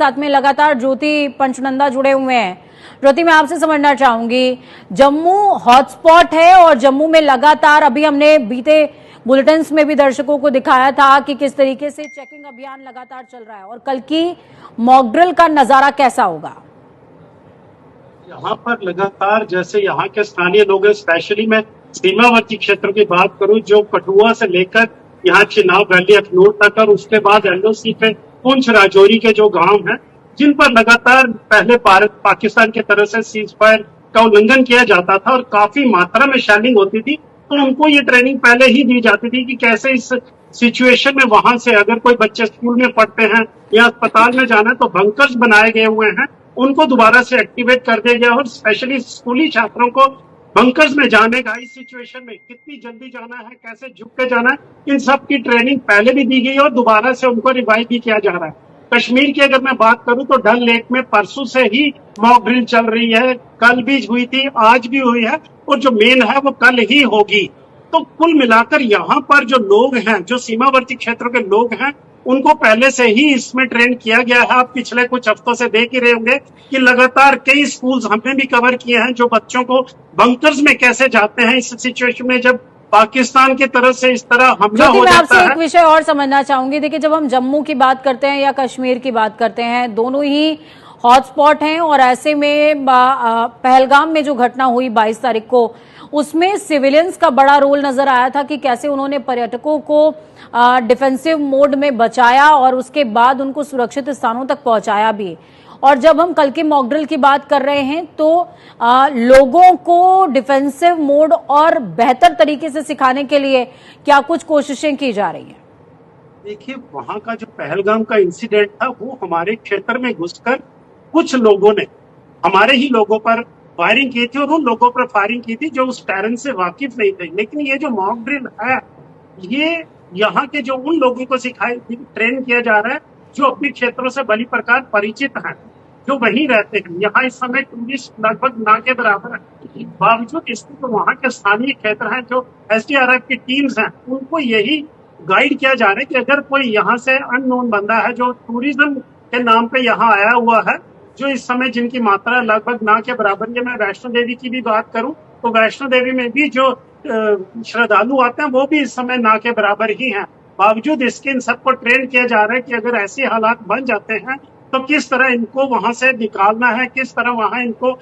साथ में लगातार ज्योति पंचनंदा जुड़े हुए हैं। ज्योति, मैं आपसे समझना चाहूंगी, जम्मू हॉटस्पॉट है और जम्मू में लगातार अभी हमने बीते बुलेटिन्स में भी दर्शकों को दिखाया था कि किस तरीके से चेकिंग अभियान लगातार चल रहा है और कल की मॉक ड्रिल का नजारा कैसा होगा? यहाँ पर लगातार जैसे यहाँ के स्थानीय लोग, स्पेशली मैं सीमावर्ती क्षेत्र की बात करूं, जो कठुआ से लेकर यहाँ चिनाब वैली अखनूर तक और उसके बाद एलओसी पे पुंछ राजौरी के जो गांव हैं, जिन पर लगातार पहले भारत पाकिस्तान की तरफ से सीज फायर का उल्लंघन किया जाता था और काफी मात्रा में शेलिंग होती थी, तो उनको ये ट्रेनिंग पहले ही दी जाती थी कि कैसे इस सिचुएशन में वहां से अगर कोई बच्चे स्कूल में पढ़ते हैं या अस्पताल में जाना है तो बंकर्स बनाए गए हुए हैं, उनको दोबारा से एक्टिवेट कर दिया गया और स्पेशली स्कूली छात्रों को बंकर्स में जाने का, इस सिचुएशन में कितनी जल्दी जाना है, कैसे झुक के जाना है, इन सब की ट्रेनिंग पहले भी दी गई और दोबारा से उनको रिवाइव भी किया जा रहा है। कश्मीर की अगर मैं बात करूं तो डल लेक में परसों से ही मॉक ड्रिल चल रही है, कल भी हुई थी, आज भी हुई है और जो मेन है वो कल ही होगी। तो कुल मिलाकर यहाँ पर जो लोग हैं, जो सीमावर्ती क्षेत्रों के लोग हैं, उनको पहले से ही इसमें ट्रेन किया गया है। आप पिछले कुछ हफ्तों से देख ही रहे होंगे कि लगातार कई स्कूल्स हमने भी कवर किए हैं, जो बच्चों को बंकर्स में कैसे जाते हैं इस सिचुएशन में जब पाकिस्तान की तरफ से इस तरह हमला हो जाता है। आपसे एक विषय और समझना चाहूंगी। देखिए, जब हम जम्मू की बात करते हैं या कश्मीर की बात करते हैं, दोनों ही हॉटस्पॉट हैं और ऐसे में पहलगाम में जो घटना हुई 22 तारीख को, उसमें सिविलियंस का बड़ा रोल नजर आया था कि कैसे उन्होंने पर्यटकों को डिफेंसिव मोड में बचाया और उसके बाद उनको सुरक्षित स्थानों तक पहुंचाया भी। और जब हम कल के मॉक ड्रिल की बात कर रहे हैं तो लोगों को डिफेंसिव मोड और बेहतर तरीके से सिखाने के लिए क्या कुछ कोशिशें की जा रही हैं? देखिए, वहां का जो पहलगाम का इंसिडेंट था, वो हमारे क्षेत्र में घुसकर कुछ लोगों ने हमारे ही लोगों पर फायरिंग की थी और उन लोगों पर फायरिंग की थी जो उस टेरेन से वाकिफ नहीं थे। लेकिन ये जो मॉक ड्रिल है, ये यहाँ के जो उन लोगों को ट्रेन किया जा रहा है जो अपने क्षेत्रों से भली प्रकार परिचित हैं, जो वहीं रहते हैं। यहाँ इस समय टूरिस्ट लगभग ना के बराबर है, बावजूद इसके तो वहाँ के स्थानीय क्षेत्र हैं, जो एसडीआरएफ की टीम्स हैं, उनको यही गाइड किया जा रहा है कि अगर कोई यहाँ से अननोन बंदा है जो टूरिज्म के नाम पे यहाँ आया हुआ है, जो इस समय जिनकी मात्रा लगभग ना के बराबर है। मैं वैष्णो देवी की भी बात करूं तो वैष्णो देवी में भी जो श्रद्धालु आते हैं वो भी इस समय ना के बराबर ही हैं। बावजूद इसके इन सबको ट्रेन किया जा रहा है कि अगर ऐसे हालात बन जाते हैं तो किस तरह इनको वहां से निकालना है, किस तरह वहां इनको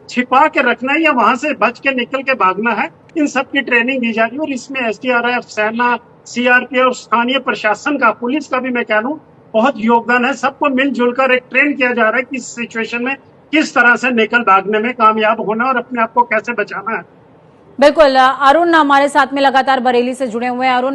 छिपा के रखना है या वहां से बच के निकल के भागना है। इन सब की ट्रेनिंग दी जा रही है और इसमें एसडीआरएफ, सेना, सीआरपीएफ, स्थानीय प्रशासन का, पुलिस का भी मैं कह लूं बहुत योगदान है। सबको मिलजुल कर एक ट्रेन किया जा रहा है कि इस सिचुएशन में किस तरह से निकल भागने में कामयाब होना और अपने आप को कैसे बचाना है। बिल्कुल, अरुण हमारे साथ में लगातार बरेली से जुड़े हुए हैं। अरुण,